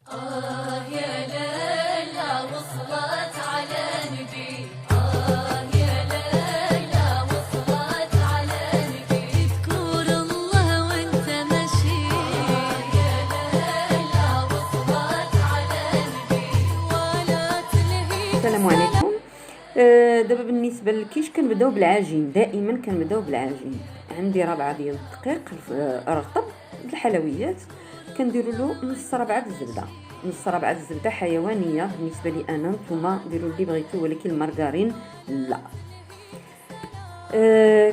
يا ليلى وصلت على نبي، يا ليلى وصلت على نبي، اذكر الله وانت ماشي، يا ليلى وصلت على نبي ولا تلهي. السلام عليكم. دابا بالنسبه للكيش كنبداو بالعجين، دائما كنبداو بالعجين. عندي ربعه ديال الدقيق رطب بالحلويات، كنديروا له نص ربعه الزبده. نص ربعه الزبده حيوانيه بالنسبه لي انا، نتوما ديروا اللي بغيتو، ولكن المارغرين لا.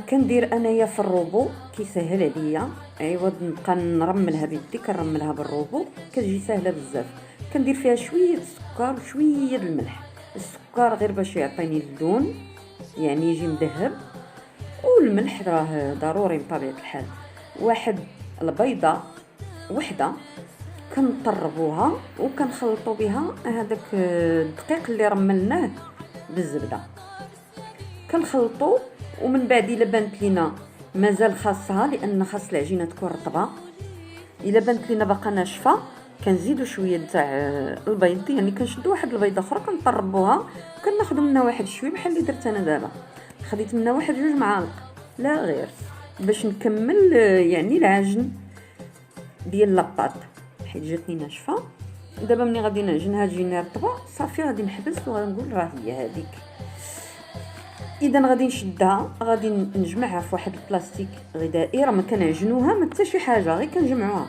كندير انايا في الروبو كيسهل عليا، عوض نبقى نرملها بيدي كنرملها بالروبو كتجي سهله بزاف. كندير فيها شويه السكر وشويه الملح، السكر غير باش يعطيني اللون يعني يجي مذهب، والملح راه ضروري بطبيعه الحال. واحد البيضه وحده كنطربوها وكنخلطوا بها هذاك الدقيق اللي رملناه بالزبده، كنخلطوا. ومن بعد الا بانت لينا مازال خاصها، لان خاص العجينه تكون رطبه، الا بانت لينا باقا ناشفه كنزيدوا شويه تاع البيض، يعني كنشدوا واحد البيضه اخرى كنطربوها وكناخذوا منها واحد شويه بحال اللي درت انا دابا، خديت منها واحد 2 معالق لا غير باش نكمل يعني العجن ديال لاباط، حيت جاتني ناشفه. دابا ملي غادي نعجنها تجيني رطبه صافي، غادي نحبس وغنقول راه هي هذيك. اذا غادي نشدها، غادي نجمعها في واحد البلاستيك غذائي، راه ما كنعجنوها ما حتى شي حاجه، غير كنجمعوها،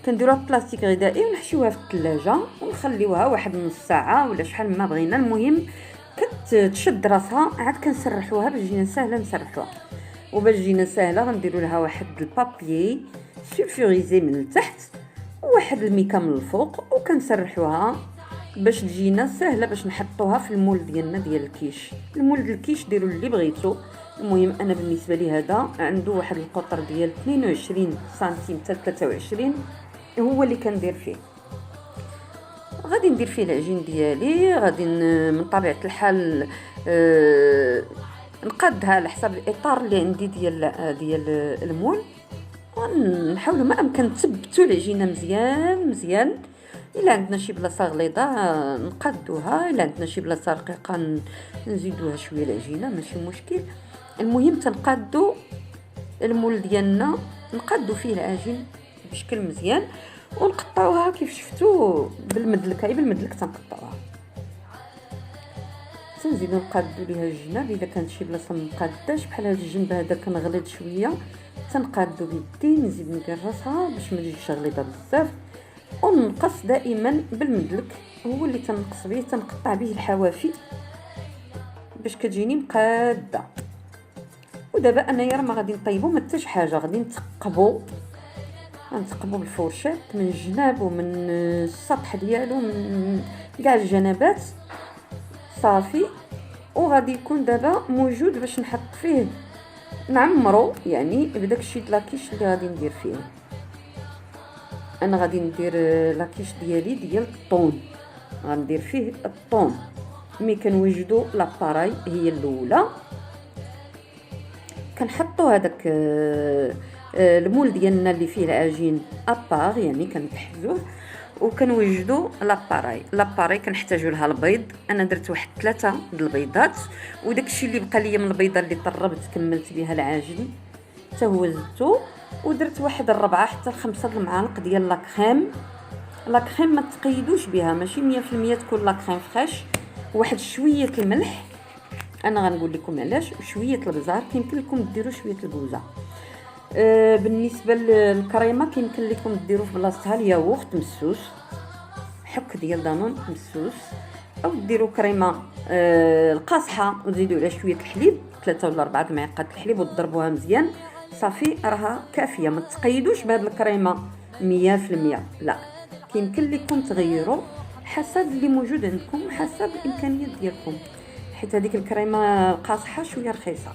كنديروها في بلاستيك غذائي ونحشيوها في الثلاجه ونخليوها واحد نص ساعه ولا شحال ما بغينا. المهم كتشد راسها، عاد كنسرحوها باش تجينا ساهله نسرحوها. وباش تجينا ساهله غنديروا لها واحد البابيي سولفوريزي من التحت وواحد الميكا من الفوق، وكنسرحوها باش تجينا سهله باش نحطوها في المول ديالنا ديال الكيش. المول ديال الكيش ديروا اللي بغيتو، المهم انا بالنسبه لي هذا عنده واحد القطر ديال 22 سنتيم حتى 23 هو اللي كندير فيه. غادي ندير فيه العجين ديالي، غادي من طبيعه الحال نقادها على حسب الاطار اللي عندي ديال المول، ونحاولوا ما امكن نثبتوا العجينه مزيان مزيان. الا عندنا شي بلاصه غليظه نقادوها، الا عندنا شي بلاصه رقيقه نزيدوها شويه العجينه، ماشي مشكل. المهم تنقادو المول ديالنا، نقادو فيه العجين بشكل مزيان ونقطعوها كيف شفتوا بالمدلكه، بالمدلك تنقطعوها، تنزيدو نقادو ليها الجناب. اذا كانت شي بلاصه مقاداش بحال هذا الجنب هذا كنغليظ شويه، تنقادو بيدي نزيد ندير راسها باش ما تجيش غليظه بزاف، ونقص دائما بالمدلك، هو اللي تنقص به، تنقطع به الحوافي باش كتجيني مقاده. ودابا انايا راه ما غادي نطيبو ما حتى شي حاجه، غادي نثقبو بالفرشات من الجناب ومن السطح ديالو من كاع الجنبات صافي. وغادي يكون دابا موجود باش نحط فيه نعمرو، يعني بداك الشيء لاكيش اللي غادي ندير فيه. انا غادي ندير لاكيش ديالي ديال الطون، غندير فيه الطون. ملي كنوجدوا لاباراي هي الاولى كنحطوا هذاك المول ديالنا اللي فيه العجين ابار، يعني كنبحثوه وكنوجدوا لاباراي كنحتاجوا لها البيض. انا درت واحد 3 د البيضات، وداك الشيء اللي بقى ليا من البيضه اللي طربت كملت بها العجين حتى هو زدتو. ودرت واحد 4 حتى 5 د المعالق ديال لاكريم ما تقيدوش بها، ماشي 100% تكون لاكريم فريش. واحد شويه الملح، انا غنقول لكم علاش، وشويه البزار، كيمكن لكم ديروا شويه البوزه. بالنسبه للكريمه كيمكن لكم ديروا في بلاصتها الياغورت مسوس، حك ديال دانون مسوس، او ديروا كريمه القاصحه وتزيدوا عليها شويه الحليب، 3 ولا 4 المعالق الحليب، وتضربوها مزيان صافي راها كافيه. ما تقيدوش بهاد الكريمه 100%، لا، كيمكن لكم تغيروا حسب اللي موجود عندكم، حسب الامكانيات ديالكم، حيت هذيك الكريمه القاصحه شويه رخيصه.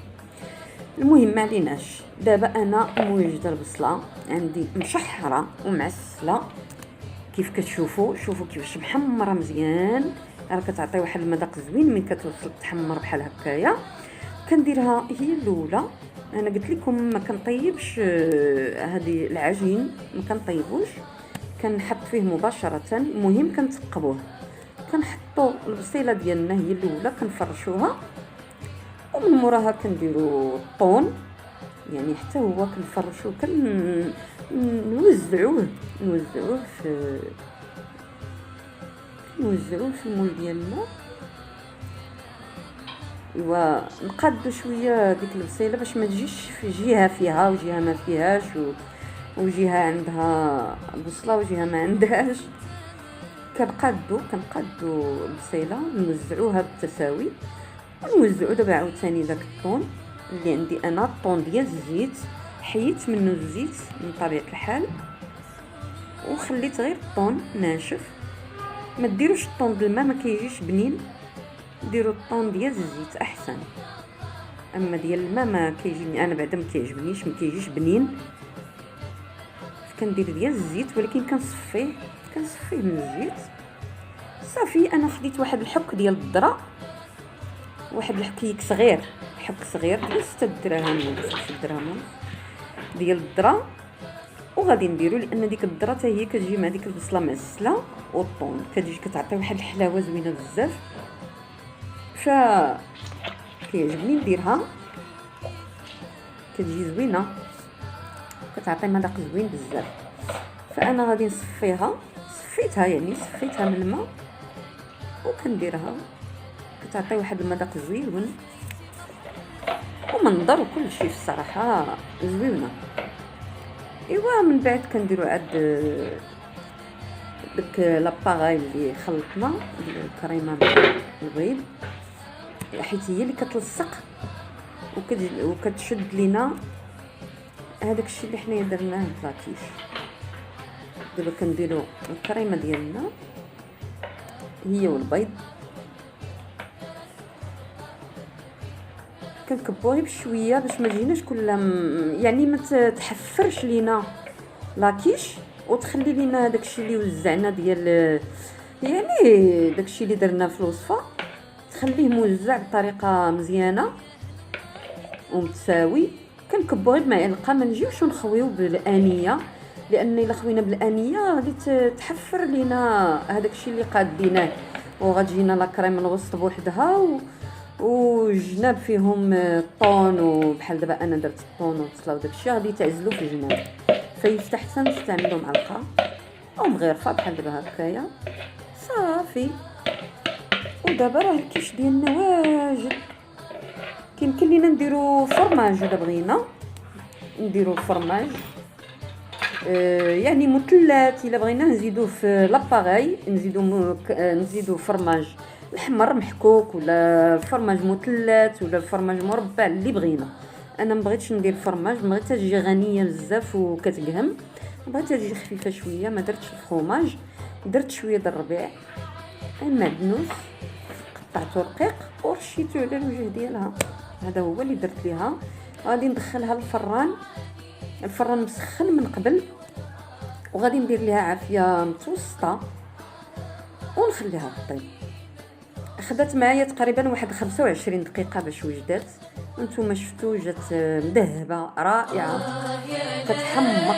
المهم ما عليناش. دابا انا موجده البصله عندي مشحره ومعسله كيف كتشوفوا، شوفوا كيفاش محمره مزيان، راه كتعطي واحد المذاق زوين من كتوصل تحمر بحال هكايا. كنديرها هي الاولى. انا قلت لكم ما كنطيبش هذه العجين، ما كنطيبوش، كنحط فيه مباشره. المهم كنتقبوه، كنحطوا البصيله ديالنا هي الاولى كنفرشوها، ومن موراها كنديروا الطون، يعني حتى هو كنفرشوه نوزعوه في المول ديالنا. ايوا نقادو شويه ديك البصيله باش ما تجيش في جهه فيها وجهه ما فيهاش، وجهه عندها بصله وجهه ما عندهاش. كنقادو البصيله نوزعوها بالتساوي، ونوزعو دابا عاوتاني داك الطون اللي عندي انا، الطون ديال الزيت، حيت منه الزيت من طبيعه الحال وخليت غير الطون ناشف. ما ديروش الطون بالماء ما كيجيش بنين، ديروا الطون ديال الزيت احسن. اما ديال الماء ما كيجيني انا بعدا ما كيعجبنيش، ما كيجيش بنين. كندير ديال الزيت، ولكن كنصفيه من الزيت صافي. انا خديت واحد الحك ديال الذره، واحد الحكيك صغير، حك صغير ديال 6 دراهم ولا 6 دراهم ديال الذره، وغادي نديرو لان ديك الذره حتى هي كتجي مع ديك البصله معسله والطون، كتجي كتعطي واحد الحلاوه زوينه بزاف. ف كيعجبني نديرها، كتجي زوينه، كتعطي مذاق زوين بزاف. فانا غادي نصفيها، صفيتها من الماء وكنديرها، كتعطي واحد المذاق زوين ومنظر وكل شيء. في الصراحه زوينه. ايوا من بعد كنديروا عاد داك لاباغاي اللي خلطنا الكريمه مع البيض، حيت هي اللي كتلصق وكتشد لينا هذاك الشيء اللي حنايا درناه بلاكيش. دابا كنديروا الكريمه ديالنا هي والبيض، كنكبوها بشويه باش ما تجيناش كلها يعني ما تحفرش لينا لاكيش، وتخلي لينا هذاك الشيء اللي وزعنا ديال يعني داك الشيء اللي درنا في الوصفه، تخليه موزع بطريقه مزيانه ومتساوي. كنكبوه بمعلقه، ما نجيوش نخويو بالانيه، لان الا خوينا بالانيه غادي تحفر لينا هذاك الشيء اللي قاديناه، وغتجينا لا كريم الوسط بوحدها وجناب فيهم الطون، وبحال دابا انا درت الطون والبصله وداك الشيء غادي تعزلوا في الجناب. فيستحسن تستعملوا معلقه او مغرفه بحال دابا هكايا صافي. ودابا راه الكيش ديالنا واجد. كيمكن لينا نديرو فرماج الا بغينا نديرو فرماج، يعني مثلث. الا بغينا نزيدوه في لاباغاي نزيدو فرماج الحمر محكوك، ولا فرماج مثلث، ولا فرماج مربع اللي بغينا. انا ما بغيتش ندير فرماج، بغيتها تجي غنيه بزاف وكتقهم، بغيتها تجي خفيفه شويه. ما درتش الفرماج، درت شويه د الربيع المعدنوس، قطعته رقيق ورشيته على الوجه ديالها. هذا هو اللي درت ليها. غادي ندخلها الفران مسخن من قبل، وغادي ندير ليها عافيه متوسطه ونخليها طيب. اخذت معايا تقريبا واحد 25 دقيقه باش وجدات، وانتم شفتوا جات مذهبه رائعه كتحمق.